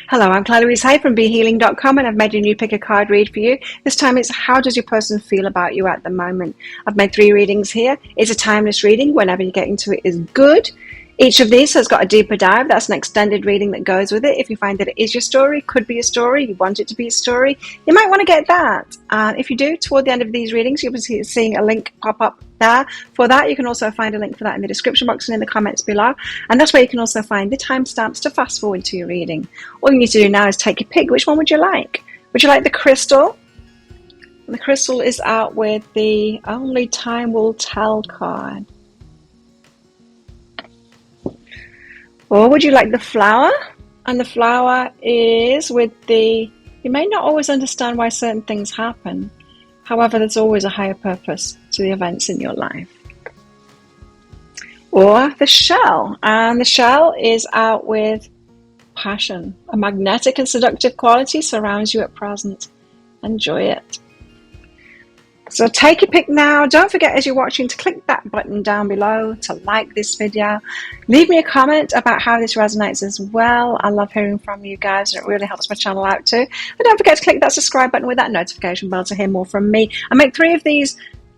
Hello, I'm Claire Louise Hay from BeHealing.com, and I've made a new pick a card read for you. This time it's how does your person feel about you at the moment. I've made 3 readings here. It's a timeless reading. Whenever you get into it is good. Each of these has got a deeper dive. That's an extended reading that goes with it. If you find that it is your story, could be a story, you want it to be a story, you might want to get that. And if you do, toward the end of these readings, you'll be seeing a link pop up there for that. You can also find a link for that in the description box and in the comments below. And that's where you can also find the timestamps to fast forward to your reading. All you need to do now is take your pick. Which one would you like? Would you like the crystal? The crystal is out with the Only Time Will Tell card. Or would you like the flower? And the flower is with the, you may not always understand why certain things happen. However, there's always a higher purpose to the events in your life. Or the shell. And the shell is out with passion. A magnetic and seductive quality surrounds you at present. Enjoy it. So take your pick now. Don't forget as you're watching to click that button down below to like this video. Leave me a comment about how this resonates as well. I love hearing from you guys and it really helps my channel out too. And don't forget to click that subscribe button with that notification bell to hear more from me. I make 3 of these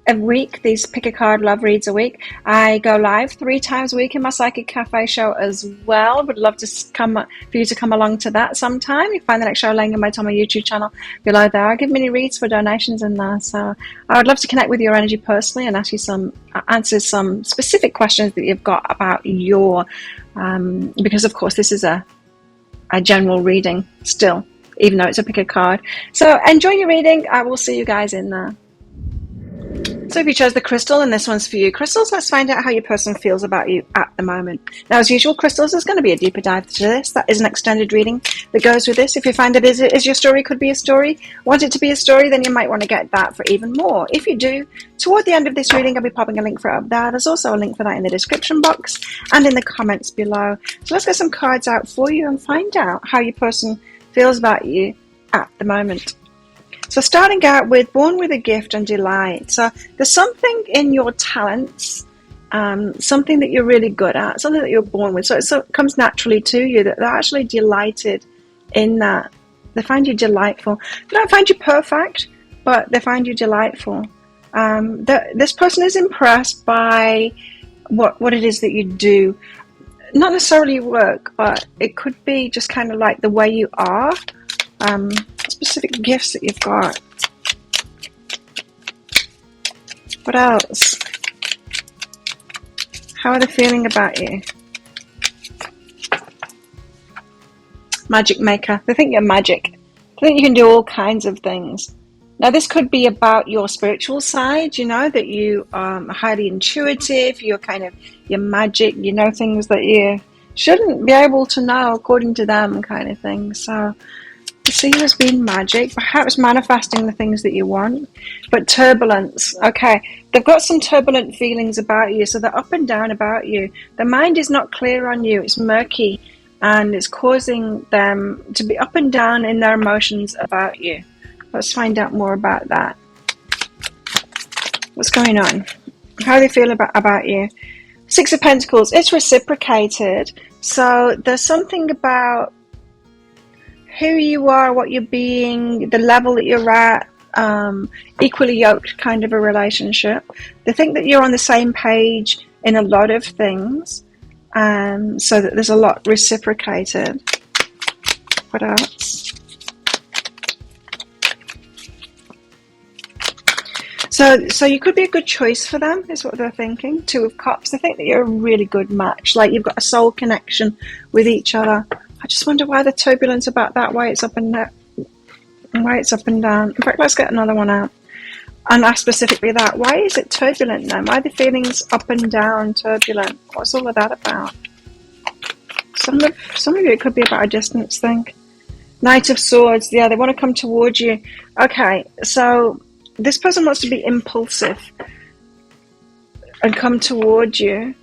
a week, these pick a card love reads a week. I go live 3 times a week in my Psychic Cafe show as well. Would love to for you to come along to that sometime. You find the next show laying on my YouTube channel below there. I give mini reads for donations in there, so I would love to connect with your energy personally and ask you answer some specific questions that you've got about your because of course this is a general reading still, even though it's a pick a card. So enjoy your reading. I will see you guys in there. So if you chose the crystal, and this one's for you. Crystals, let's find out how your person feels about you at the moment. Now, as usual, crystals, there's going to be a deeper dive to this. That is an extended reading that goes with this. If you find it is your story, could be a story, want it to be a story, then you might want to get that for even more. If you do, toward the end of this reading, I'll be popping a link for it up there. There's also a link for that in the description box and in the comments below. So let's get some cards out for you and find out how your person feels about you at the moment. So starting out with born with a gift and delight. So there's something in your talents, something that you're really good at, something that you're born with. So it comes naturally to you that they're actually delighted in that. They find you delightful. They don't find you perfect, but they find you delightful. This person is impressed by what it is that you do. Not necessarily your work, but it could be just kind of like the way you are. Specific gifts that you've got. What else? How are they feeling about you? Magic maker. They think you're magic. They think you can do all kinds of things. Now this could be about your spiritual side, you know, that you are highly intuitive, you're magic, you know things that you shouldn't be able to know according to them kind of thing. So see you as being magic, perhaps manifesting the things that you want. But turbulence, okay, they've got some turbulent feelings about you, so they're up and down about you. Their mind is not clear on you, it's murky, and it's causing them to be up and down in their emotions about you. Let's find out more about that. What's going on? How they feel about you? 6 of Pentacles, it's reciprocated, so there's something about who you are, what you're being, the level that you're at, equally yoked kind of a relationship. They think that you're on the same page in a lot of things, so that there's a lot reciprocated. What else? So you could be a good choice for them, is what they're thinking. 2 of Cups, they think that you're a really good match, like you've got a soul connection with each other. I just wonder why the turbulence about that, why it's up and down, why it's up and down. In fact, let's get another one out and ask specifically that. Why is it turbulent then? Why are the feelings up and down, turbulent? What's all of that about? Some of you, it could be about a distance thing. Knight of Swords, yeah, they want to come towards you. Okay, so this person wants to be impulsive and come towards you,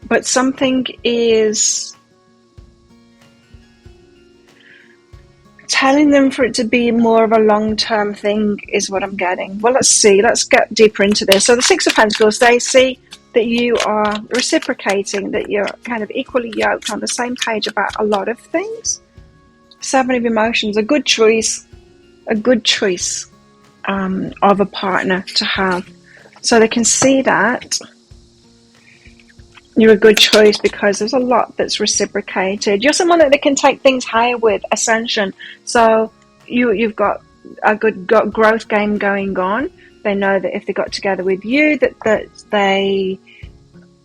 but something is telling them for it to be more of a long-term thing is what I'm getting. Well, let's see. Let's get deeper into this. So the 6 of Pentacles, they see that you are reciprocating, that you're kind of equally yoked on the same page about a lot of things. Seven of emotions, a good choice of a partner to have. So they can see that you're a good choice because there's a lot that's reciprocated. You're someone that they can take things higher with, ascension. So you've got a good growth game going on. They know that if they got together with you, that they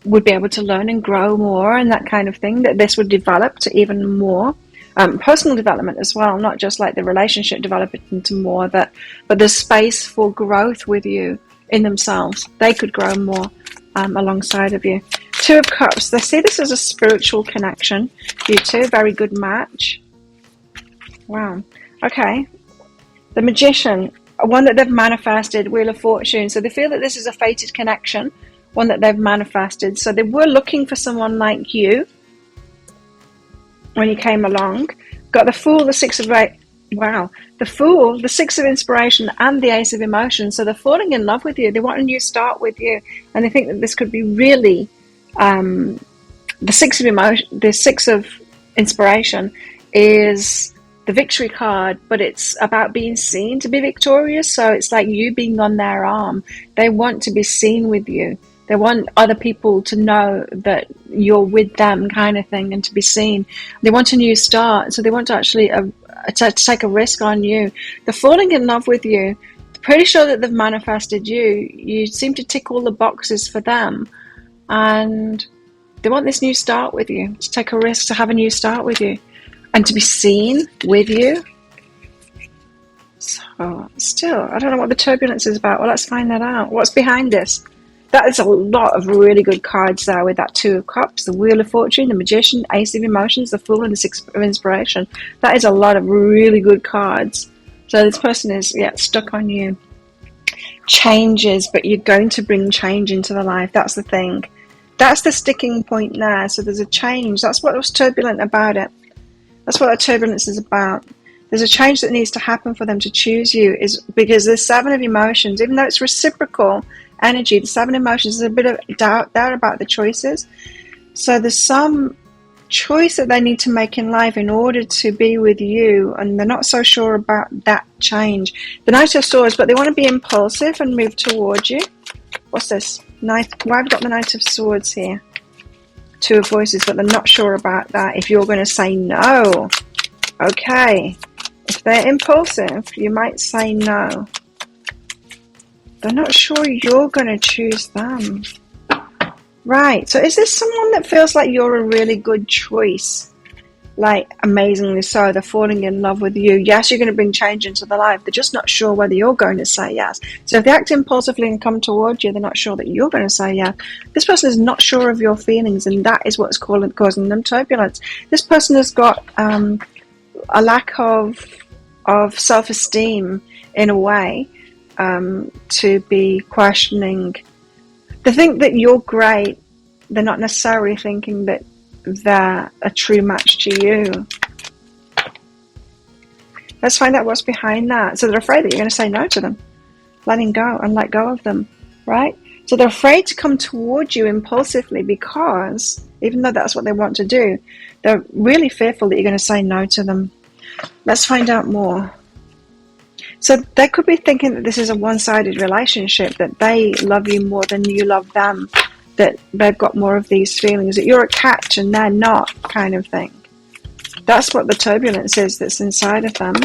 would be able to learn and grow more and that kind of thing, that this would develop to even more. Personal development as well, not just like the relationship develop into more, but there's space for growth with you in themselves. They could grow more alongside of you. Two of Cups, they see this as a spiritual connection. You two, very good match. Wow. Okay. The Magician, one that they've manifested, Wheel of Fortune. So they feel that this is a fated connection, one that they've manifested. So they were looking for someone like you when you came along. Got the Fool, the Six of the Fool, the Six of Inspiration, and the Ace of Emotions. So they're falling in love with you. They want a new start with you, and they think that this could be really the Six of Inspiration is the victory card, but it's about being seen to be victorious. So it's like you being on their arm. They want to be seen with you. They want other people to know that you're with them, kind of thing, and to be seen. They want a new start, so they want to actually to take a risk on you. They're falling in love with you. They're pretty sure that they've manifested you. You seem to tick all the boxes for them, and they want this new start with you, to take a risk, to have a new start with you, and to be seen with you. So, still, I don't know what the turbulence is about. Well, let's find that out. What's behind this? That is a lot of really good cards there with that Two of Cups, the Wheel of Fortune, the Magician, Ace of Emotions, the Fool, and the Six of Inspiration. That is a lot of really good cards. So this person is, stuck on you. Changes, but you're going to bring change into their life. That's the thing. That's the sticking point there. So there's a change. That's what was turbulent about it. That's what that turbulence is about. There's a change that needs to happen for them to choose you, is because the Seven of Emotions, even though it's reciprocal energy, the Seven Emotions, there's a bit of doubt there about the choices. So there's some choice that they need to make in life in order to be with you, and they're not so sure about that change. The Knight of Swords, but they want to be impulsive and move towards you. What's this? Why have I got the Knight of Swords here? Two of Voices, but they're not sure about that. If you're going to say no, okay. If they're impulsive, you might say no. They're not sure you're going to choose them. Right, so is this someone that feels like you're a really good choice? Like, amazingly so, they're falling in love with you. Yes, you're going to bring change into their life. They're just not sure whether you're going to say yes. So if they act impulsively and come towards you, they're not sure that you're going to say yes. This person is not sure of your feelings, and that is what's causing them turbulence. This person has got a lack of self-esteem in a way, to be questioning. They think that you're great. They're not necessarily thinking that they're a true match to you. Let's find out what's behind that. So they're afraid that you're going to say no to them, letting go and let go of them, right? So they're afraid to come towards you impulsively because, even though that's what they want to do, they're really fearful that you're going to say no to them. Let's find out more. So they could be thinking that this is a one-sided relationship, that they love you more than you love them, that they've got more of these feelings, that you're a catch and they're not, kind of thing. That's what the turbulence is that's inside of them.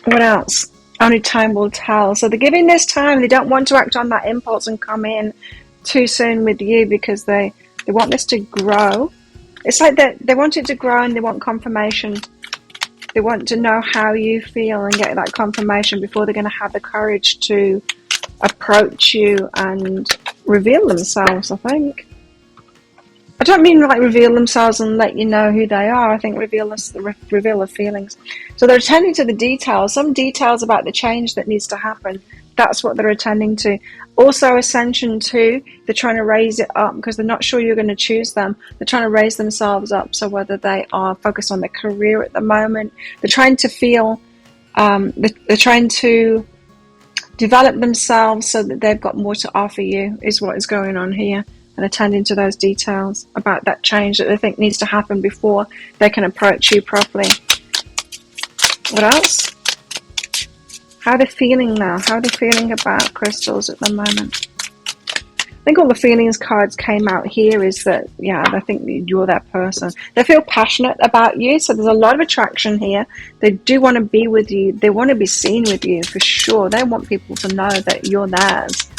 What else? Only time will tell. So they're giving this time. They don't want to act on that impulse and come in too soon with you because they want this to grow. It's like they want it to grow and they want confirmation. They want to know how you feel and get that confirmation before they're going to have the courage to approach you and reveal themselves, I think. I don't mean like reveal themselves and let you know who they are. I think reveal the feelings. So they're attending to the details, some details about the change that needs to happen. That's what they're attending to. Also, Ascension 2, they're trying to raise it up because they're not sure you're going to choose them. They're trying to raise themselves up. So whether they are focused on their career at the moment, they're trying to feel, they're trying to develop themselves so that they've got more to offer you, is what is going on here. and attending to those details about that change that they think needs to happen before they can approach you properly. What else? How are they feeling now? How are they feeling about crystals at the moment? I think all the feelings cards came out here is that, yeah, they think that you're that person. They feel passionate about you, so there's a lot of attraction here. They do want to be with you. They want to be seen with you for sure. They want people to know that you're theirs.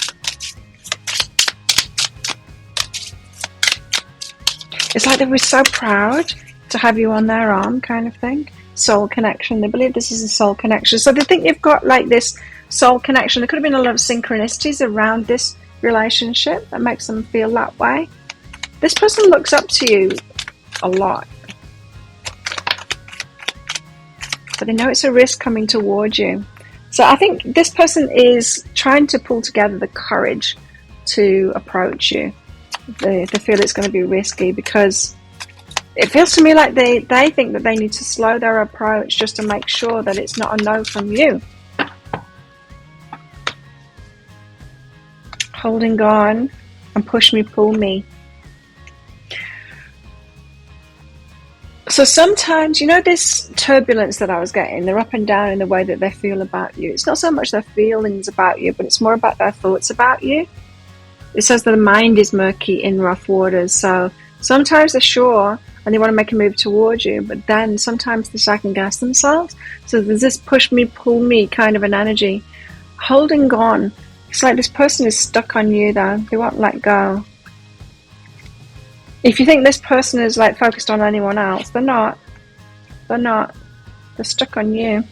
It's like they were so proud to have you on their arm, kind of thing. Soul connection. They believe this is a soul connection. So they think you've got like this soul connection. There could have been a lot of synchronicities around this relationship that makes them feel that way. This person looks up to you a lot, but they know it's a risk coming towards you. So I think this person is trying to pull together the courage to approach you. They feel it's going to be risky because it feels to me like they think that they need to slow their approach just to make sure that it's not a no from you. Holding on and push me, pull me. So sometimes, you know, this turbulence that I was getting, they're up and down in the way that they feel about you. It's not so much their feelings about you, but it's more about their thoughts about you. It says that the mind is murky in rough waters. So sometimes they're sure and they want to make a move towards you, but then sometimes they second guess themselves. So there's this push me, pull me kind of an energy. Holding on. It's like this person is stuck on you though. They won't let go. If you think this person is like focused on anyone else, they're not. They're not. They're stuck on you.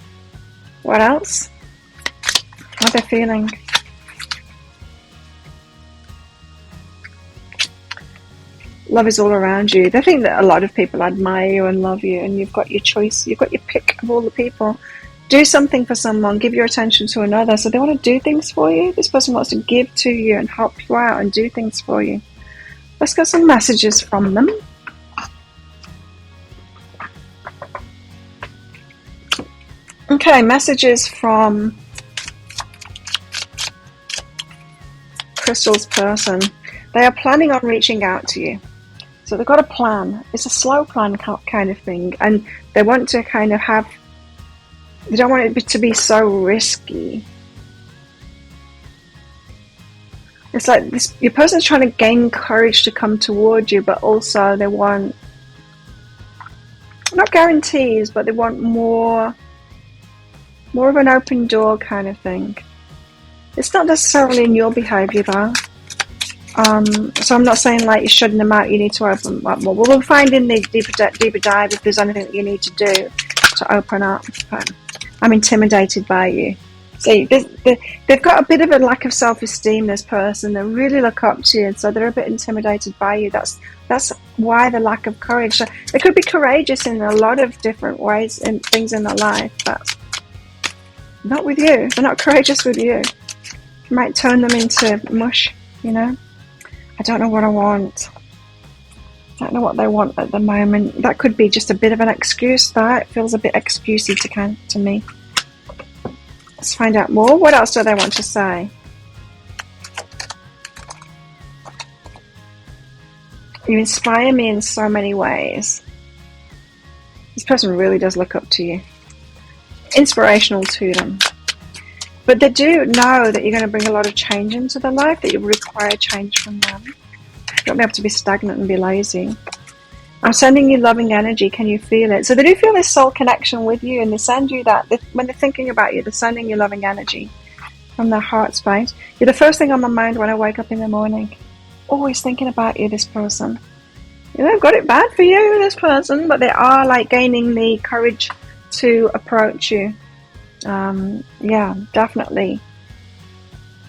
What else? How are they feeling? Love is all around you. They think that a lot of people admire you and love you, and you've got your choice. You've got your pick of all the people. Do something for someone. Give your attention to another. So they want to do things for you. This person wants to give to you and help you out and do things for you. Let's get some messages from them. Okay, messages from Crystal's person. They are planning on reaching out to you. So they've got a plan. It's a slow plan kind of thing. And they want to kind of have, they don't want it to be so risky. It's like this, your person's trying to gain courage to come towards you, but also they want, not guarantees, but they want more of an open door kind of thing. It's not necessarily in your behaviour though. So I'm not saying like you're shutting them out, you need to open up more. We'll find in the deeper dive if there's anything that you need to do to open up. But I'm intimidated by you. See, they've got a bit of a lack of self-esteem, this person. They really look up to you, and so they're a bit intimidated by you. That's why the lack of courage. So they could be courageous in a lot of different ways and things in their life, but not with you. They're not courageous with you. You might turn them into mush, you know. I don't know what I want. I don't know what they want at the moment. That could be just a bit of an excuse. That feels a bit excusey to me. Let's find out more. What else do they want to say? You inspire me in so many ways. This person really does look up to you. Inspirational to them. But they do know that you're going to bring a lot of change into their life, that you require change from them. You don't be able to be stagnant and be lazy. I'm sending you loving energy. Can you feel it? So they do feel this soul connection with you, and they send you that. When they're thinking about you, they're sending you loving energy from their heart space. You're the first thing on my mind when I wake up in the morning. Always thinking about you, this person. You know, I've got it bad for you, this person, but they are like gaining the courage to approach you. Yeah, definitely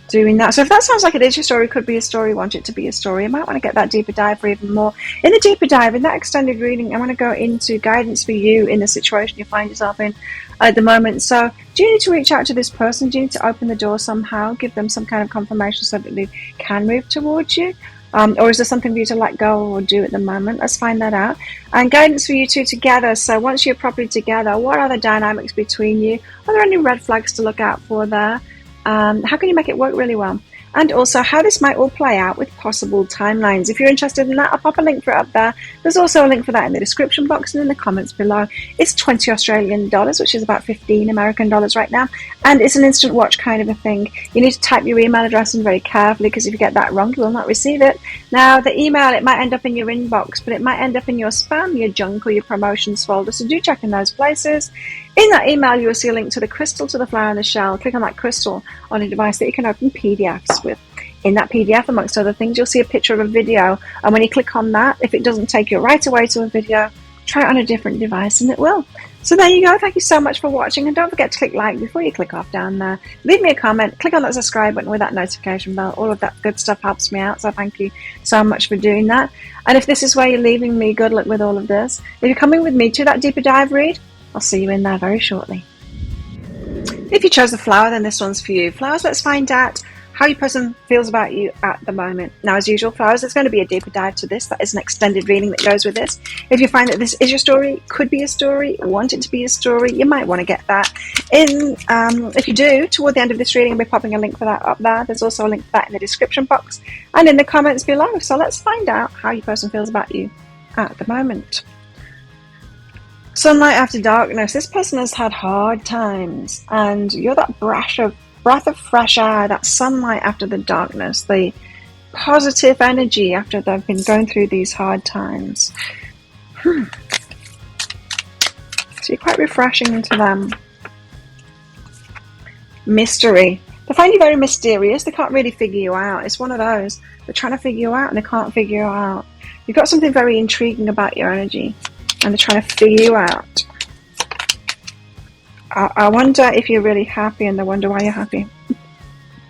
doing that. So if that sounds like it is your story, could be a story, want it to be a story, you might want to get that deeper dive for even more. In the deeper dive, in that extended reading, I want to go into guidance for you in the situation you find yourself in at the moment. So do you need to reach out to this person? Do you need to open the door somehow, give them some kind of confirmation so that they can move towards you? Or is there something for you to let go or do at the moment? Let's find that out. And guidance for you two together. So once you're properly together, what are the dynamics between you? Are there any red flags to look out for there? How can you make it work really well? and also how this might all play out with possible timelines. If you're interested in that, I'll pop a link for it up there. There's also a link for that in the description box and in the comments below. It's 20 Australian dollars, which is about 15 American dollars right now, and it's an instant watch kind of a thing. You need to type your email address in very carefully, because if you get that wrong, you will not receive it. Now, the email, it might end up in your inbox, but it might end up in your spam, your junk, or your promotions folder, so do check in those places. In that email, you will see a link to the crystal, to the flower, and the shell. Click on that crystal on a device that you can open PDFs with. In that PDF, amongst other things, you'll see a picture of a video, and when you click on that, if it doesn't take you right away to a video, try it on a different device and it will. So there you go. Thank you so much for watching, and don't forget to click like before you click off down there. Leave me a comment, click on that subscribe button with that notification bell. All of that good stuff helps me out, so thank you so much for doing that. And if this is where you're leaving me, good luck with all of this. If you're coming with me to that deeper dive read, I'll see you in there very shortly. If you chose the flower, then this one's for you. Flowers, let's find out how your person feels about you at the moment. Now, as usual, flowers, it's going to be a deeper dive to this. That is an extended reading that goes with this. If you find that this is your story, could be a story, want it to be a story, you might want to get that in. If you do, toward the end of this reading, I'll be popping a link for that up there. There's also a link for that in the description box and in the comments below. So let's find out how your person feels about you at the moment. Sunlight after darkness. This person has had hard times, and you're that breath of fresh air, that sunlight after the darkness, the positive energy after they've been going through these hard times. So you're quite refreshing to them. Mystery. They find you very mysterious. They can't really figure you out. It's one of those. They're trying to figure you out and they can't figure you out. You've got something very intriguing about your energy, and they're trying to figure you out. I wonder if you're really happy, and they wonder why you're happy.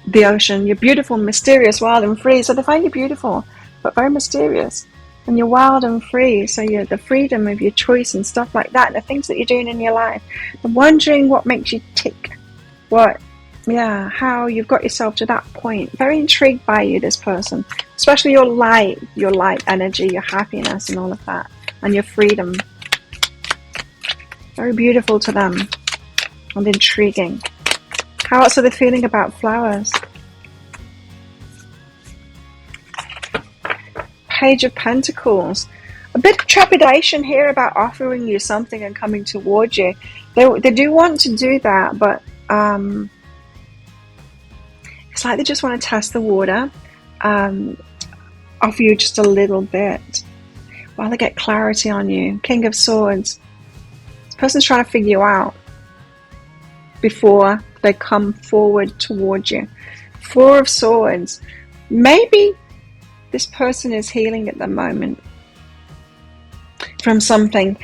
The ocean. You're beautiful, mysterious, wild and free. So they find you beautiful, but very mysterious. And you're wild and free. So you're the freedom of your choice and stuff like that. And the things that you're doing in your life. They're wondering what makes you tick. How you've got yourself to that point. Very intrigued by you, this person. Especially your light energy, your happiness and all of that. And your freedom. Very beautiful to them. And intriguing. How else are they feeling about flowers? Page of Pentacles. A bit of trepidation here about offering you something and coming towards you. They do want to do that, but it's like they just want to test the water, offer you just a little bit while they get clarity on you. King of Swords. This person's trying to figure you out before they come forward towards you. Four of Swords. Maybe this person is healing at the moment from something.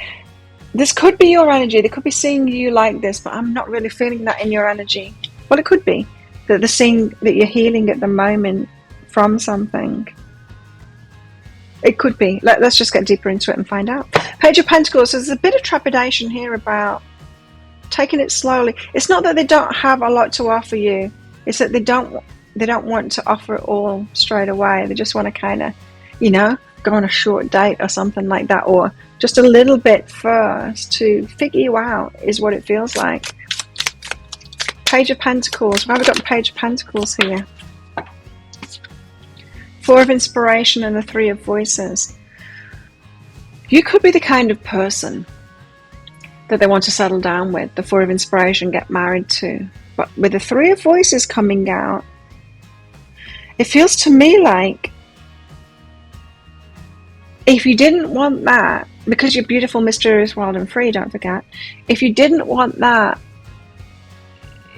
This could be your energy. They could be seeing you like this, but I'm not really feeling that in your energy. Well, it could be that they're seeing that you're healing at the moment from something. It could be. Let's just get deeper into it and find out. Page of Pentacles. So there's a bit of trepidation here about taking it slowly. It's not that they don't have a lot to offer you. It's that they don't want to offer it all straight away. They just want to kind of, go on a short date or something like that, or just a little bit first to figure you out, is what it feels like. Page of Pentacles. Why have we got the Page of Pentacles here? Four of Inspiration and the Three of Voices. You could be the kind of person that they want to settle down with. The Four of Inspiration, get married to. But with the Three of Voices coming out, it feels to me like if you didn't want that, because you're beautiful, mysterious, wild and free, don't forget, if you didn't want that,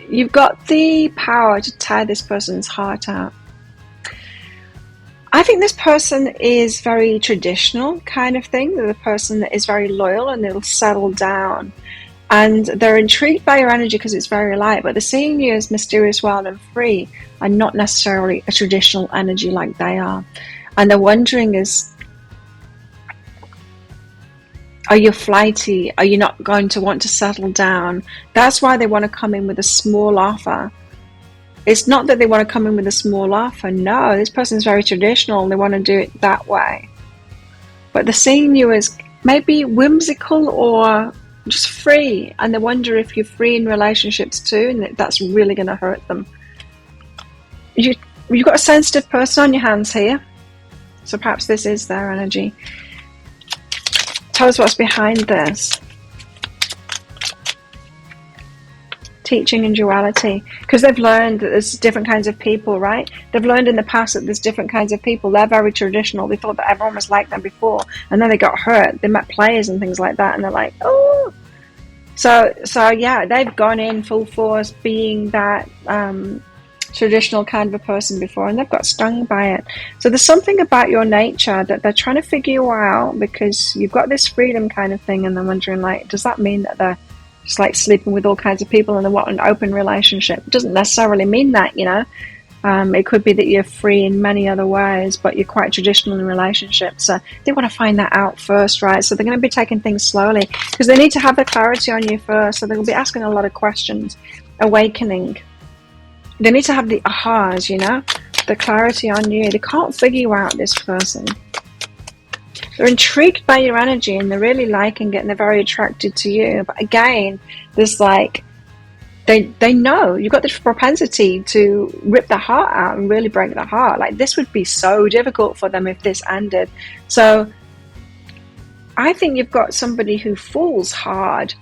you've got the power to tear this person's heart out. I think this person is very traditional kind of thing. They're the person that is very loyal and they'll settle down. And they're intrigued by your energy because it's very light, but they're seeing you as mysterious, wild and free and not necessarily a traditional energy like they are. And they're wondering are you flighty? Are you not going to want to settle down? That's why they want to come in with a small offer. It's not that they want to come in with a small offer. No, this person is very traditional and they want to do it that way. But they're seeing you as maybe whimsical or just free. And they wonder if you're free in relationships too, and that's really going to hurt them. You've got a sensitive person on your hands here. So perhaps this is their energy. Tell us what's behind this. Teaching and duality. Because they've learned that there's different kinds of people, right? They've learned in the past that there's different kinds of people. They're very traditional. They thought that everyone was like them before. And then they got hurt. They met players and things like that. And they're like, oh. So yeah, they've gone in full force being that traditional kind of a person before, and they've got stung by it. So there's something about your nature that they're trying to figure you out, because you've got this freedom kind of thing, and they're wondering, like, does that mean that they're just like sleeping with all kinds of people and they want an open relationship? It doesn't necessarily mean that, you know. It could be that you're free in many other ways, but you're quite traditional in relationships. So they want to find that out first, right? So they're going to be taking things slowly because they need to have the clarity on you first. So they'll be asking a lot of questions, awakening. They need to have the ahas, you know, the clarity on you. They can't figure you out, this person. They're intrigued by your energy and they're really liking it and they're very attracted to you. But again, there's like, they know you've got this propensity to rip the heart out and really break the heart. Like, this would be so difficult for them if this ended. So I think you've got somebody who falls hard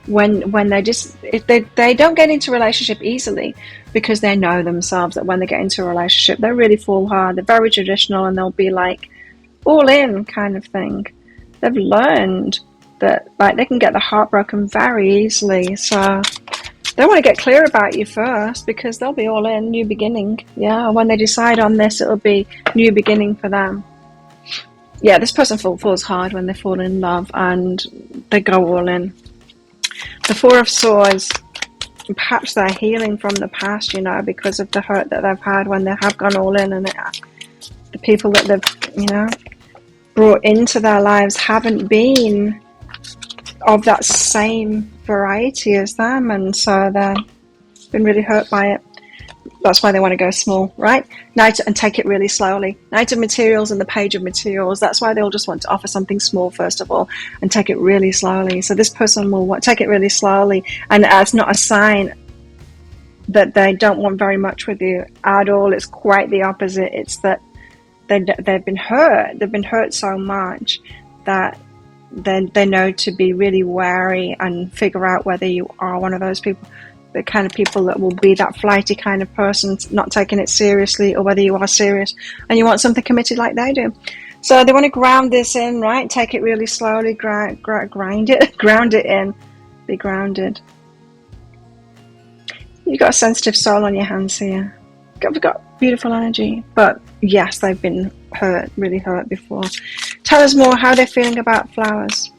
when they just, if they don't get into a relationship easily, because they know themselves that when they get into a relationship, they really fall hard. They're very traditional and they'll be like all in kind of thing. They've learned that like they can get the heart broken very easily. So they want to get clear about you first, because they'll be all in, new beginning. Yeah, when they decide on this, it'll be new beginning for them. Yeah, this person falls hard when they fall in love and they go all in. The Four of Swords, perhaps they're healing from the past, you know, because of the hurt that they've had when they have gone all in, and the people that they've, you know, brought into their lives haven't been of that same variety as them, and so they've been really hurt by it. That's why they want to go small, right? And take it really slowly. Knight of Materials and the Page of Materials, that's why they'll just want to offer something small first of all and take it really slowly. So this person will take it really slowly, and it's not a sign that they don't want very much with you at all. It's quite the opposite. It's that they've been hurt. They've been hurt so much that they know to be really wary and figure out whether you are one of those people, the kind of people that will be that flighty kind of person, not taking it seriously, or whether you are serious and you want something committed like they do. So they want to ground this in, right? Take it really slowly, ground it in, be grounded. You've got a sensitive soul on your hands here. You've got beautiful energy, but yes, they've been hurt, really hurt before. Tell us more how they're feeling about flowers.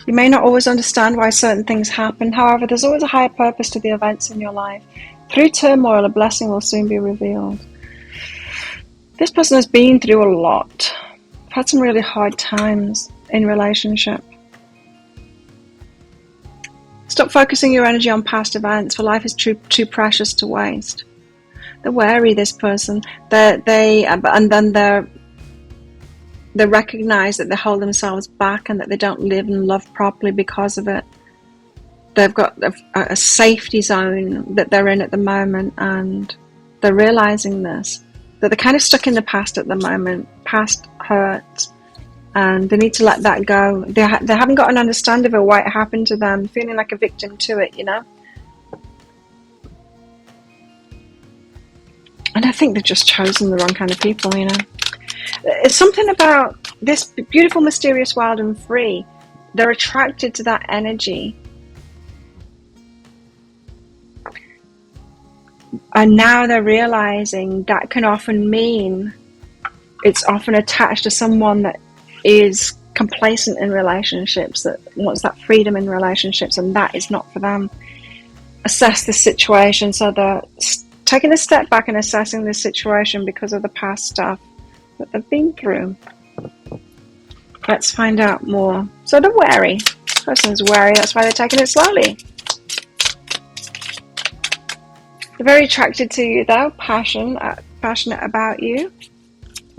You may not always understand why certain things happen. However, there's always a higher purpose to the events in your life. Through turmoil, a blessing will soon be revealed. This person has been through a lot. Had some really hard times in relationship. Stop focusing your energy on past events, for life is too precious to waste. They're wary, this person. They recognize that they hold themselves back and that they don't live and love properly because of it. They've got a safety zone that they're in at the moment, and they're realizing this, that they're kind of stuck in the past at the moment, past hurts, and they need to let that go. They haven't got an understanding of why it happened to them, feeling like a victim to it, you know. And I think they've just chosen the wrong kind of people, you know. It's something about this beautiful, mysterious, wild and free. They're attracted to that energy. And now they're realizing that can often mean it's often attached to someone that is complacent in relationships, that wants that freedom in relationships, and that is not for them. Assess the situation. So they're taking a step back and assessing the situation because of the past stuff that they've been through. Let's find out more. So they're wary. This person's wary, that's why they're taking it slowly. They're very attracted to you though, passionate about you.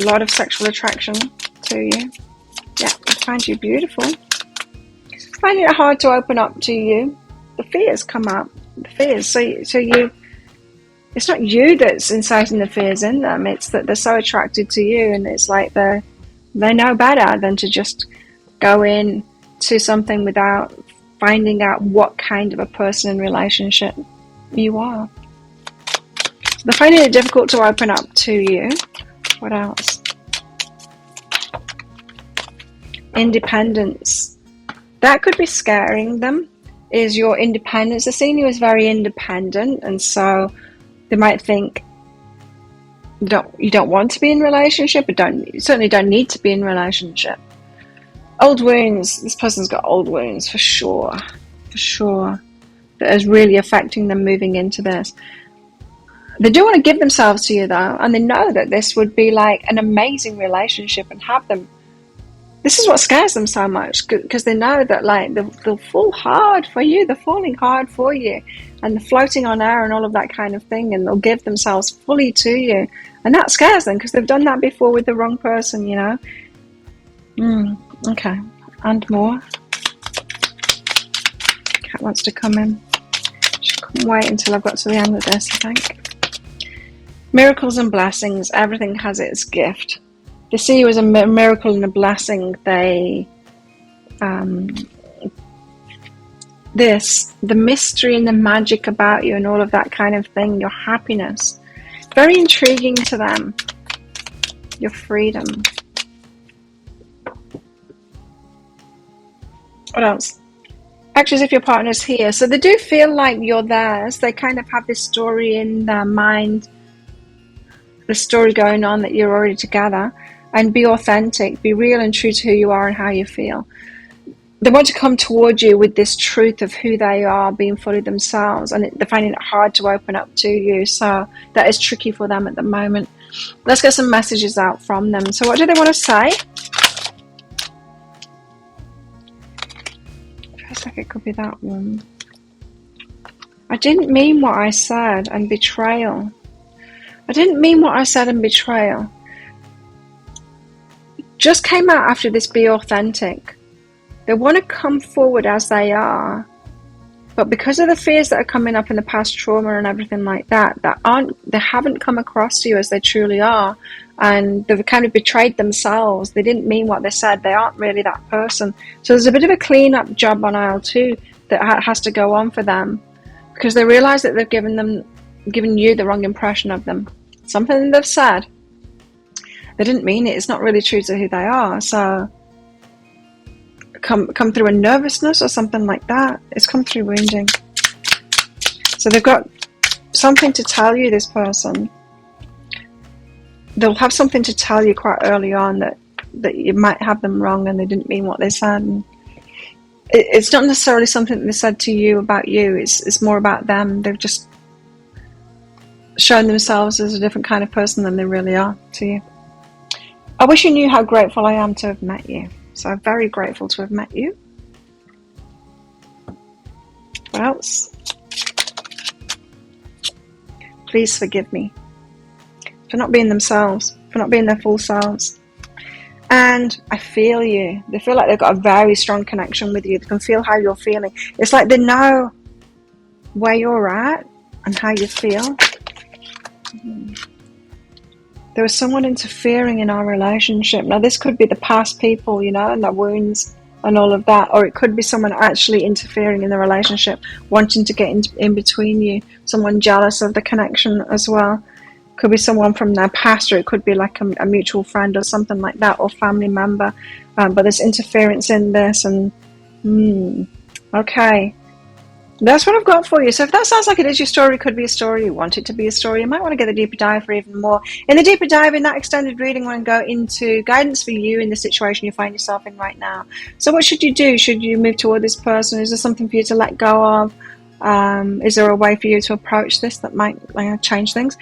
A lot of sexual attraction to you. Yeah, I find you beautiful. Finding it hard to open up to you. the fears come up. The fears. So you, it's not you that's inciting the fears in them. It's that they're so attracted to you, and it's like they know better than to just go in to something without finding out what kind of a person and relationship you are. They're finding it difficult to open up to you. What else? Independence. That could be scaring them, is your independence. They're seeing you as very independent, and so they might think you don't want to be in a relationship, but you certainly don't need to be in a relationship. Old wounds. This person's got old wounds for sure. That is really affecting them moving into this. They do want to give themselves to you though, and they know that this would be like an amazing relationship and have them. This is what scares them so much, because they know that like they'll fall hard for you. They're falling hard for you, and they're floating on air and all of that kind of thing, and they'll give themselves fully to you, and that scares them because they've done that before with the wrong person, you know. Okay, and more. Cat wants to come in. She couldn't wait until I've got to the end of this, I think. Miracles and blessings. Everything has its gift. They see you as a miracle and a blessing. The mystery and the magic about you and all of that kind of thing, your happiness, very intriguing to them. Your freedom. What else? Actually, as if your partner's here. So they do feel like you're theirs. They kind of have this story in their mind, the story going on that you're already together. And be authentic, be real and true to who you are and how you feel. They want to come toward you with this truth of who they are, being fully themselves, and they're finding it hard to open up to you. So that is tricky for them at the moment. Let's get some messages out from them. So what do they want to say? Feels like it could be that one. I didn't mean what I said, and betrayal. I didn't mean what I said, and betrayal. Just came out after this, be authentic. They want to come forward as they are, but because of the fears that are coming up in the past trauma and everything like that, they haven't come across to you as they truly are, and they've kind of betrayed themselves. They didn't mean what they said. They aren't really that person. So there's a bit of a clean-up job on aisle 2 that has to go on for them, because they realize that they've given you the wrong impression of them. Something they've said, they didn't mean it. It's not really true to who they are. So come through a nervousness or something like that. It's come through wounding. So they've got something to tell you, this person. They'll have something to tell you quite early on that you might have them wrong and they didn't mean what they said. And it's not necessarily something that they said to you about you. It's more about them. They've just shown themselves as a different kind of person than they really are to you. I wish you knew how grateful I am to have met you. So I'm very grateful to have met you. What else? Please forgive me for not being themselves, for not being their full selves. And I feel you. They feel like they've got a very strong connection with you. They can feel how you're feeling. It's like they know where you're at and how you feel. There was someone interfering in our relationship. Now, this could be the past people, you know, and their wounds and all of that. Or it could be someone actually interfering in the relationship, wanting to get in between you. Someone jealous of the connection as well. Could be someone from their past, or it could be like a mutual friend or something like that, or family member. But there's interference in this. And, okay. That's what I've got for you. So if that sounds like it is your story, it could be a story, you want it to be a story, you might want to get a deeper dive for even more. In the deeper dive, in that extended reading, I want to go into guidance for you in the situation you find yourself in right now. So what should you do? Should you move toward this person? Is there something for you to let go of? Is there a way for you to approach this that might change things?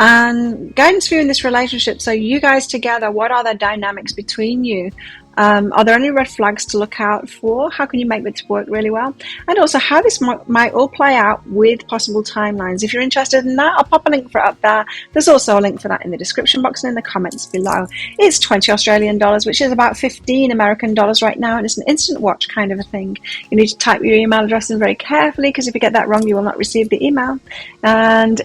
And guidance for you in this relationship. So you guys together, what are the dynamics between you? Are there any red flags to look out for? How can you make this work really well? And also how this might all play out with possible timelines. If you're interested in that, I'll pop a link for it up there. There's also a link for that in the description box and in the comments below. It's 20 Australian dollars, which is about 15 American dollars right now. And it's an instant watch kind of a thing. You need to type your email address in very carefully, because if you get that wrong, you will not receive the email. And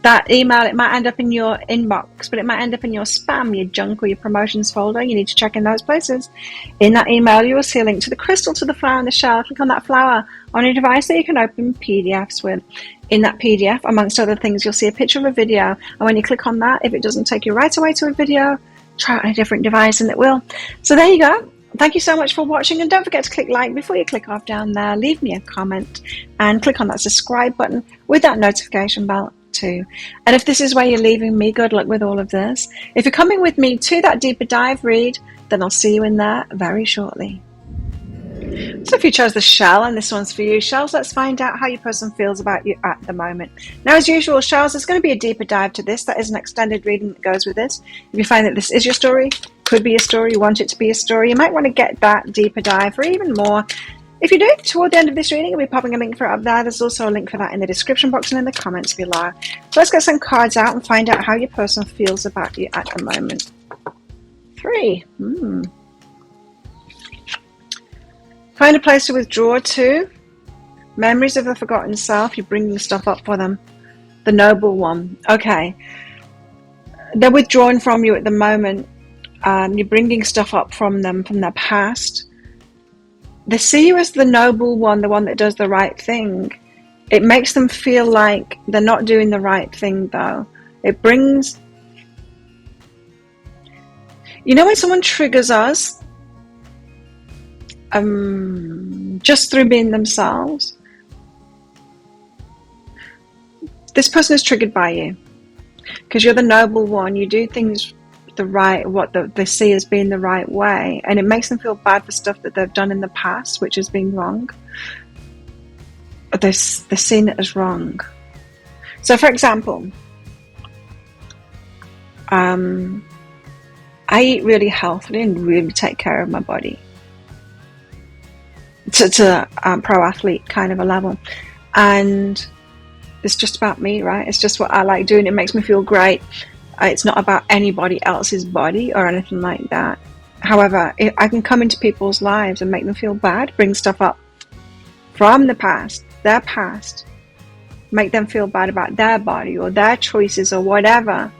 that email, it might end up in your inbox, but it might end up in your spam, your junk, or your promotions folder. You need to check in those places. In that email, you will see a link to the crystal, to the flower in the shell. Click on that flower on your device that you can open PDFs with. In that PDF, amongst other things, you'll see a picture of a video. And when you click on that, if it doesn't take you right away to a video, try it on a different device and it will. So there you go. Thank you so much for watching, and don't forget to click like before you click off down there. Leave me a comment and click on that subscribe button with that notification bell too. And if this is where you're leaving me, good luck with all of this. If you're coming with me to that deeper dive read, then I'll see you in there very shortly. So if you chose the shell, and this one's for you, shells, let's find out how your person feels about you at the moment. Now, as usual, shells, there's going to be a deeper dive to this. That is an extended reading that goes with this. If you find that this is your story, could be a story, you want it to be a story, you might want to get that deeper dive or even more. If you do, toward the end of this reading, I'll be popping a link for it up there. There's also a link for that in the description box and in the comments below. So let's get some cards out and find out how your person feels about you at the moment. 3. Find a place to withdraw to. Memories of the forgotten self. You're bringing stuff up for them. The noble one. Okay. They're withdrawing from you at the moment. You're bringing stuff up from them, from their past. They see you as the noble one, the one that does the right thing. It makes them feel like they're not doing the right thing, though. It brings... You know when someone triggers us? Just through being themselves? This person is triggered by you. Because you're the noble one. You do things what they see as being the right way, and it makes them feel bad for stuff that they've done in the past, which has been wrong, but they're seeing it as wrong. So for example, I eat really healthily and really take care of my body to pro athlete kind of a level, and it's just about me, right? It's just what I like doing. It makes me feel great. It's not about anybody else's body or anything like that. However, I can come into people's lives and make them feel bad, bring stuff up from the past, their past, make them feel bad about their body or their choices or whatever,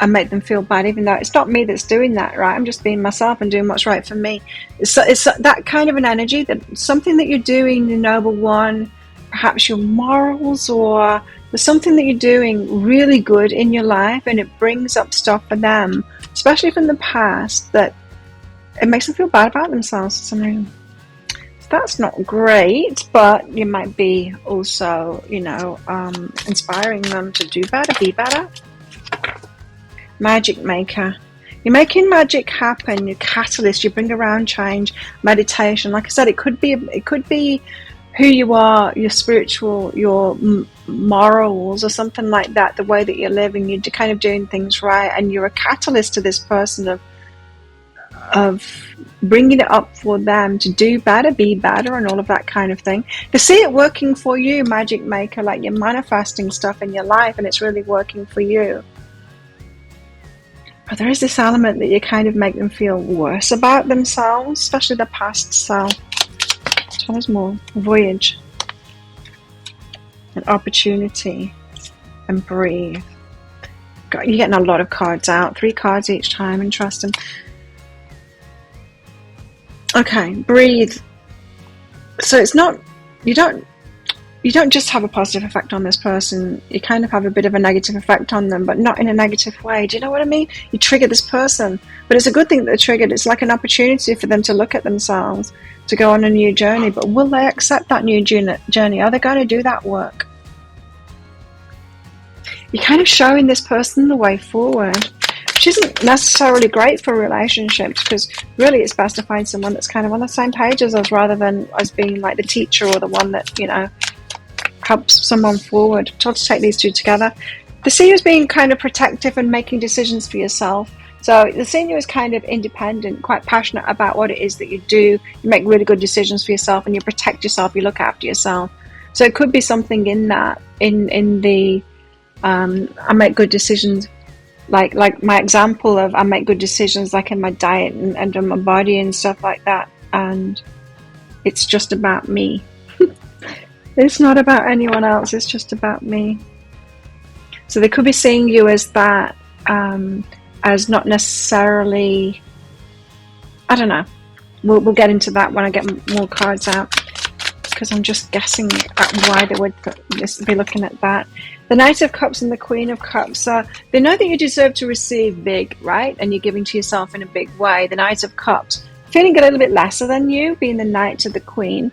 and make them feel bad, even though it's not me that's doing that, right? I'm just being myself and doing what's right for me. It's that kind of an energy, that something that you're doing, the noble one, perhaps your morals, or there's something that you're doing really good in your life, and it brings up stuff for them, especially from the past, that it makes them feel bad about themselves for some reason. So that's not great, but you might be also, inspiring them to do better, be better. Magic maker. You're making magic happen. You're catalyst. You bring around change. Meditation. Like I said, it could be who you are, your spiritual, your morals, or something like that, the way that you're living, you're kind of doing things right, and you're a catalyst to this person of bringing it up for them to do better, be better, and all of that kind of thing. To see it working for you, magic maker, like you're manifesting stuff in your life and it's really working for you. But there is this element that you kind of make them feel worse about themselves, especially the past self. Tell us more. Voyage. An opportunity. And breathe. You're getting a lot of cards out. 3 cards each time. Interesting. Okay. Breathe. So it's not... You don't just have a positive effect on this person. You kind of have a bit of a negative effect on them, but not in a negative way. Do you know what I mean? You trigger this person, but it's a good thing that they're triggered. It's like an opportunity for them to look at themselves, to go on a new journey. But will they accept that new journey? Are they going to do that work? You're kind of showing this person the way forward, which isn't necessarily great for relationships, because really it's best to find someone that's kind of on the same page as us, rather than us being like the teacher or the one that, helps someone forward. Try to take these two together. The CEO is being kind of protective and making decisions for yourself. So the senior is kind of independent, quite passionate about what it is that you do. You make really good decisions for yourself, and you protect yourself. You look after yourself. So it could be something in that, in the I make good decisions, like my example of I make good decisions, like in my diet and on my body and stuff like that. And it's just about me. It's not about anyone else. It's just about me. So they could be seeing you as that. As not necessarily, I don't know. We'll get into that when I get more cards out, because I'm just guessing at why they would be looking at that. The Knight of Cups and the Queen of Cups, they know that you deserve to receive big, right? And you're giving to yourself in a big way. The Knight of Cups, feeling a little bit lesser than you, being the Knight to the Queen.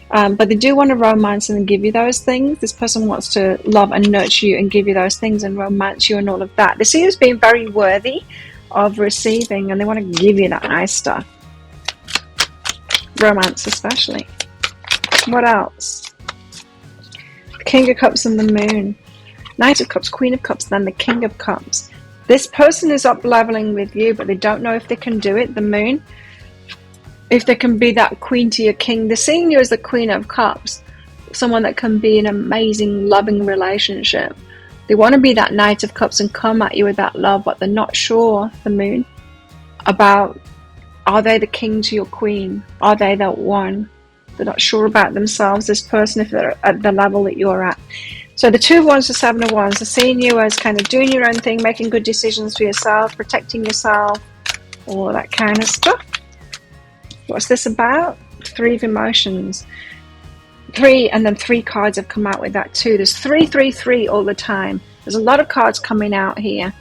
But they do want to romance and give you those things. This person wants to love and nurture you and give you those things and romance you and all of that. They see you as being very worthy of receiving, and they want to give you that nice stuff. Romance especially. What else? The King of Cups and the Moon. Knight of Cups, Queen of Cups, then the King of Cups. This person is up leveling with you, but they don't know if they can do it. The Moon. If they can be that queen to your king. They're seeing you as the Queen of Cups, someone that can be an amazing, loving relationship. They want to be that Knight of Cups and come at you with that love, but they're not sure, the Moon, about, are they the king to your queen? Are they that one? They're not sure about themselves, this person, if they're at the level that you're at. So the Two of Wands, the Seven of Wands, they're seeing you as kind of doing your own thing, making good decisions for yourself, protecting yourself, all that kind of stuff. What's this about? Three of Emotions. Three, and then three cards have come out with that too. There's 3 all the time. There's a lot of cards coming out here.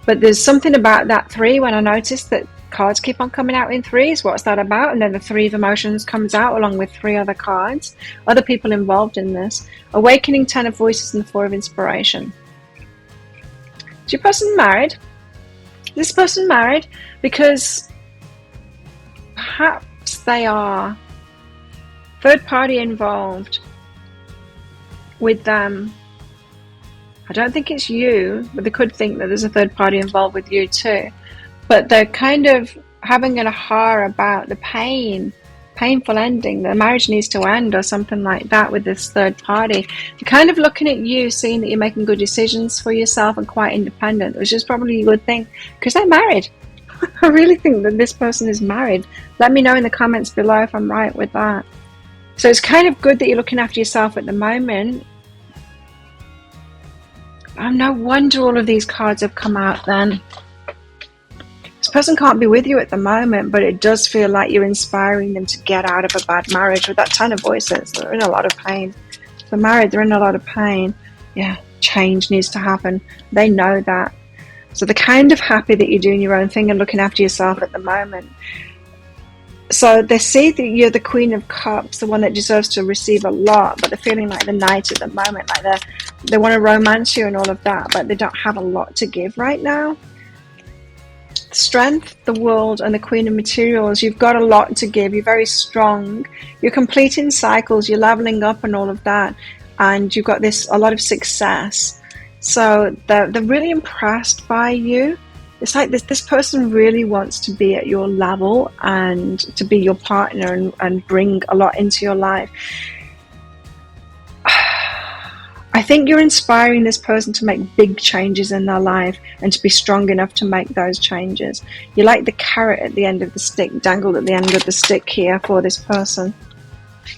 But there's something about that three when I notice that cards keep on coming out in threes. What's that about? And then the Three of Emotions comes out along with three other cards. Other people involved in this. Awakening, Ten of Voices, and the Four of Inspiration. Is your person married? Is this person married? Because perhaps they are third party involved with them. I don't think it's you, but they could think that there's a third party involved with you too. But they're kind of having an aha about the painful ending. The marriage needs to end or something like that with this third party. They're kind of looking at you, seeing that you're making good decisions for yourself and quite independent, which is probably a good thing because they're married. I really think that this person is married. Let me know in the comments below if I'm right with that. So it's kind of good that you're looking after yourself at the moment. Oh, no wonder all of these cards have come out then. This person can't be with you at the moment, but it does feel like you're inspiring them to get out of a bad marriage. With that Ten of Voices, they're in a lot of pain. If they're married, they're in a lot of pain. Yeah, change needs to happen. They know that. So they're kind of happy that you're doing your own thing and looking after yourself at the moment. So they see that you're the Queen of Cups, the one that deserves to receive a lot, but they're feeling like the Knight at the moment, like they want to romance you and all of that, but they don't have a lot to give right now. Strength, the World, and the Queen of Materials. You've got a lot to give. You're very strong. You're completing cycles. You're leveling up and all of that, and you've got a lot of success. So they're really impressed by you. It's like this person really wants to be at your level and to be your partner and bring a lot into your life. I think you're inspiring this person to make big changes in their life and to be strong enough to make those changes. You're like the carrot at the end of the stick, dangled at the end of the stick here for this person.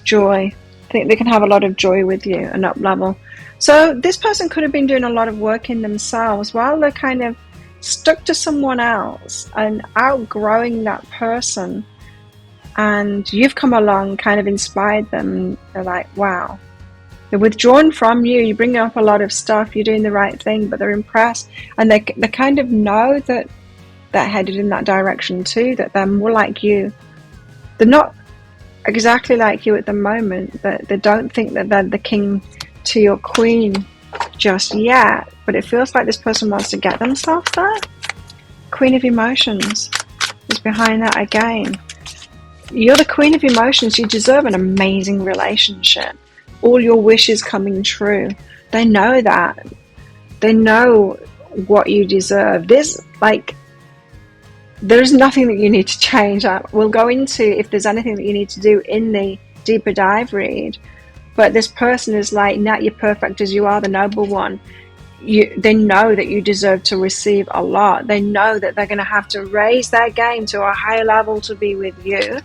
Joy. I think they can have a lot of joy with you and up level. So this person could have been doing a lot of work in themselves while they're kind of stuck to someone else and outgrowing that person. And you've come along, kind of inspired them. They're like, wow. They're withdrawn from you. You're bringing up a lot of stuff. You're doing the right thing, but they're impressed. And they kind of know that they're headed in that direction too, that they're more like you. They're not exactly like you at the moment. They don't think that they're the king to your queen just yet, but it feels like this person wants to get themselves there. Queen of Emotions is behind that again. You're the Queen of Emotions. You deserve an amazing relationship. All your wishes coming true. They know that. They know what you deserve. There's nothing that you need to change. We'll go into if there's anything that you need to do in the deeper dive read. But this person is like, not you're perfect as you are, the noble one. They know that you deserve to receive a lot. They know that they're going to have to raise their game to a higher level to be with you.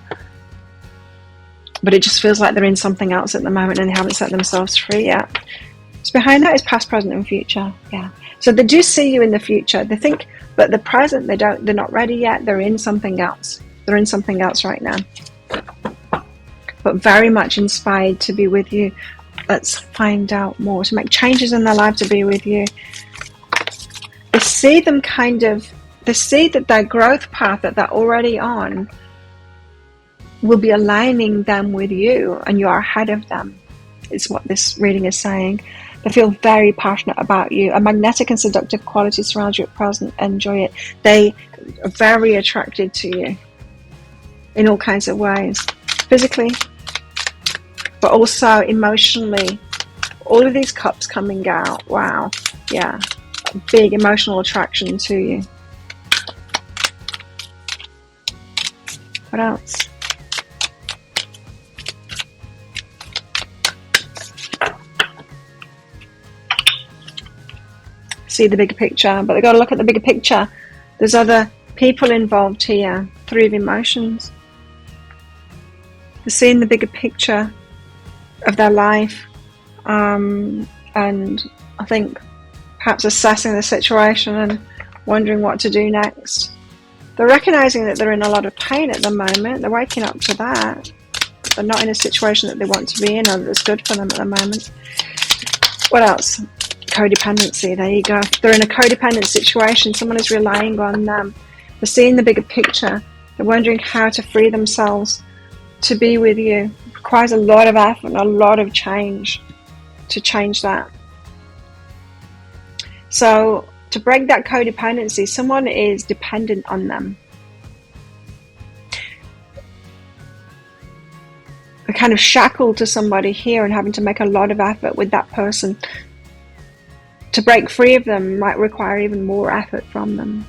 But it just feels like they're in something else at the moment and they haven't set themselves free yet. So behind that is past, present, and future. Yeah. So they do see you in the future. They think, but the present, they're not ready yet. They're in something else. They're in something else right now. But very much inspired to be with you. Let's find out more. To make changes in their life to be with you. They see that their growth path that they're already on will be aligning them with you, and you are ahead of them, is what this reading is saying. They feel very passionate about you. A magnetic and seductive quality surrounds you at present. Enjoy it. They are very attracted to you in all kinds of ways. Physically, but also emotionally. All of these cups coming out. Wow. Yeah. A big emotional attraction to you. What else? See the bigger picture, but they've got to look at the bigger picture. There's other people involved here. 3 of emotions. They're seeing the bigger picture of their life, and I think perhaps assessing the situation and wondering what to do next. They're recognizing that they're in a lot of pain at the moment. They're waking up to that. They're not in a situation that they want to be in or that's good for them at the moment. What else? Codependency. There you go. They're in a codependent situation. Someone is relying on them. They're seeing the bigger picture. They're wondering how to free themselves to be with you. It requires a lot of effort and a lot of change to change that. So to break that codependency, someone is dependent on them. They're kind of shackled to somebody here and having to make a lot of effort with that person. To break free of them might require even more effort from them.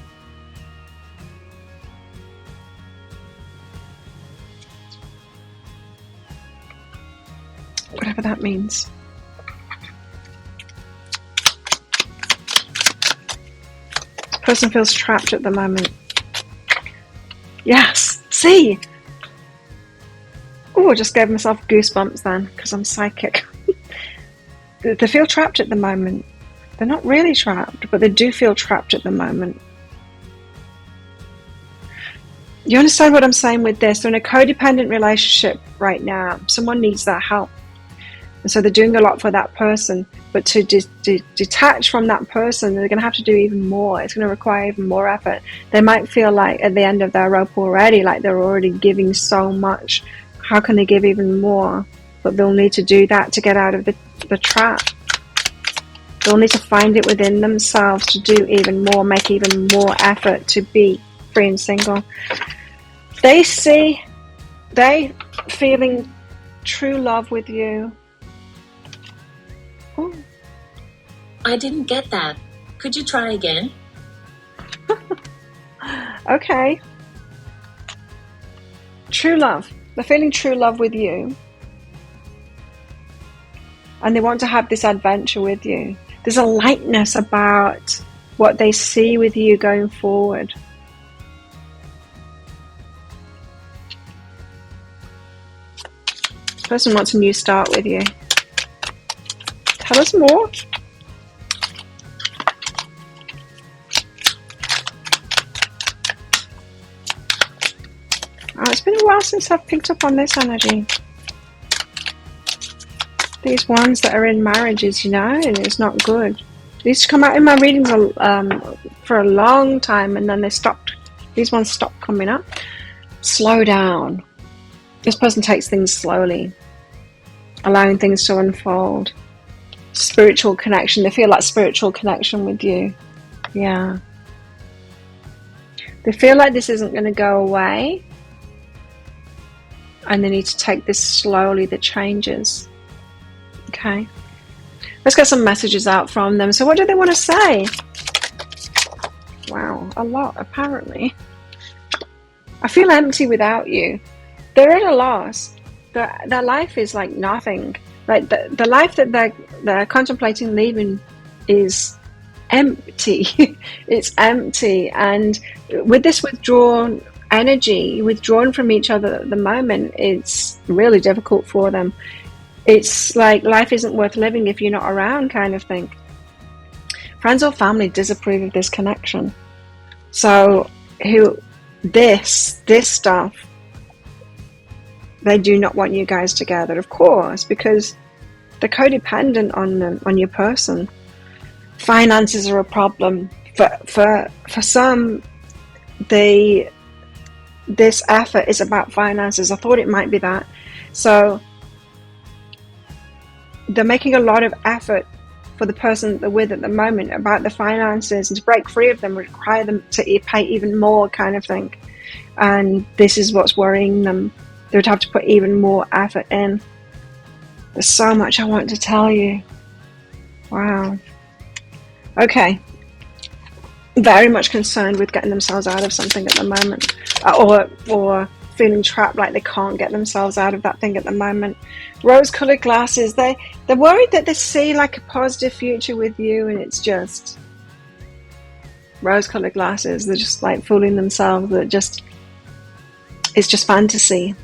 Whatever that means. This person feels trapped at the moment. Yes, see? Oh, I just gave myself goosebumps then because I'm psychic. They feel trapped at the moment. They're not really trapped, but they do feel trapped at the moment. You understand what I'm saying with this? They're in a codependent relationship right now. Someone needs that help. And so they're doing a lot for that person. But to detach from that person, they're going to have to do even more. It's going to require even more effort. They might feel like at the end of their rope already, like they're already giving so much. How can they give even more? But they'll need to do that to get out of the trap. They'll need to find it within themselves to do even more, make even more effort to be free and single. They feeling true love with you. Ooh. I didn't get that. Could you try again? Okay. True love. They're feeling true love with you. And they want to have this adventure with you. There's a lightness about what they see with you going forward. This person wants a new start with you. Tell us more. Oh, it's been a while since I've picked up on this energy. These ones that are in marriages, and it's not good. These come out in my readings for a long time, and then they stopped. These ones stopped coming up. Slow down. This person takes things slowly, allowing things to unfold. Spiritual connection. They feel like spiritual connection with you. Yeah. They feel like this isn't going to go away, and they need to take this slowly, the changes. Okay. Let's get some messages out from them. So what do they want to say? Wow, a lot, apparently. I feel empty without you. They're at a loss. Their life is like nothing. Like the life that they're contemplating leaving is empty. It's empty. And with this withdrawn energy, withdrawn from each other at the moment, it's really difficult for them. It's like life isn't worth living if you're not around, kind of thing. Friends or family disapprove of this connection. So this stuff, they do not want you guys together, of course, because they're codependent on them, on your person. Finances are a problem. For some, this effort is about finances. I thought it might be that. So they're making a lot of effort for the person that they're with at the moment about the finances, and to break free of them require them to pay even more, kind of thing. And this is what's worrying them. They would have to put even more effort in. There's so much I want to tell you. Wow. Okay. Very much concerned with getting themselves out of something at the moment, or feeling trapped, like they can't get themselves out of that thing at the moment. Rose-colored glasses. They're worried that they see like a positive future with you, and it's just rose-colored glasses. They're just like fooling themselves. It's just fantasy.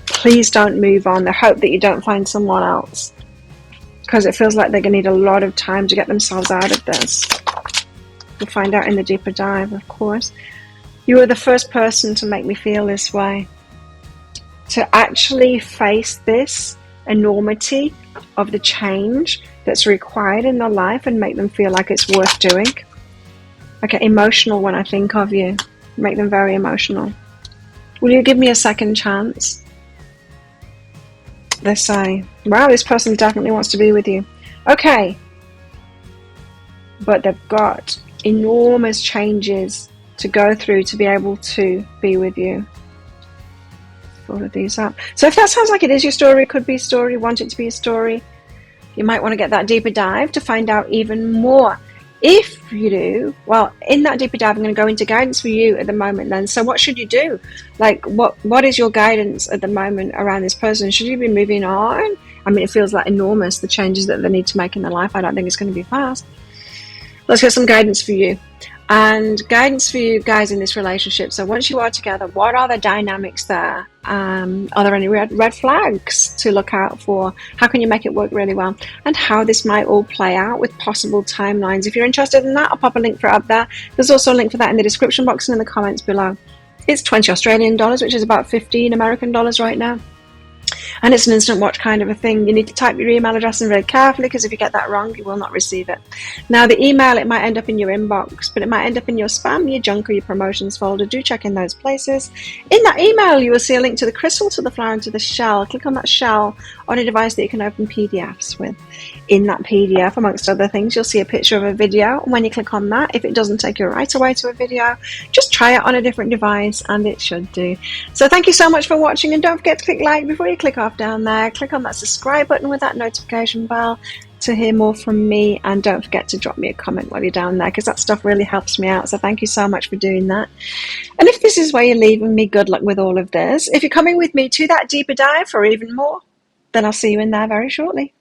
Please don't move on. They hope that you don't find someone else, because it feels like they're going to need a lot of time to get themselves out of this. We'll find out in the deeper dive, of course. You are the first person to make me feel this way. To actually face this enormity of the change that's required in their life and make them feel like it's worth doing. I get emotional when I think of you. Make them very emotional. Will you give me a second chance? They say, wow, this person definitely wants to be with you. Okay. But they've got enormous changes to go through to be able to be with you. All of these up. So if that sounds like it is your story, could be a story, want it to be a story, you might want to get that deeper dive to find out even more. If you do, well, in that deeper dive, I'm going to go into guidance for you at the moment then. So what should you do? Like, what is your guidance at the moment around this person? Should you be moving on? I mean, it feels like enormous, the changes that they need to make in their life. I don't think it's going to be fast. Let's get some guidance for you. And guidance for you guys in this relationship. So once you are together, what are the dynamics there? Are there any red flags to look out for? How can you make it work really well? And how this might all play out with possible timelines. If you're interested in that, I'll pop a link for it up there. There's also a link for that in the description box and in the comments below. It's 20 Australian dollars, which is about 15 American dollars right now. And it's an instant watch kind of a thing. You need to type your email address in very carefully, because if you get that wrong, you will not receive it. Now, the email, it might end up in your inbox, but it might end up in your spam, your junk, or your promotions folder. Do check in those places. In that email, you will see a link to the crystal, to the flower, and to the shell. Click on that shell on a device that you can open PDFs with. In that PDF, amongst other things, you'll see a picture of a video. And when you click on that, if it doesn't take you right away to a video, just try it on a different device and it should do. So thank you so much for watching, and don't forget to click like before you click off down there. Click on that subscribe button with that notification bell to hear more from me, and don't forget to drop me a comment while you're down there, because that stuff really helps me out. So thank you so much for doing that. And if this is where you're leaving me, good luck with all of this. If you're coming with me to that deeper dive for even more, then I'll see you in there very shortly.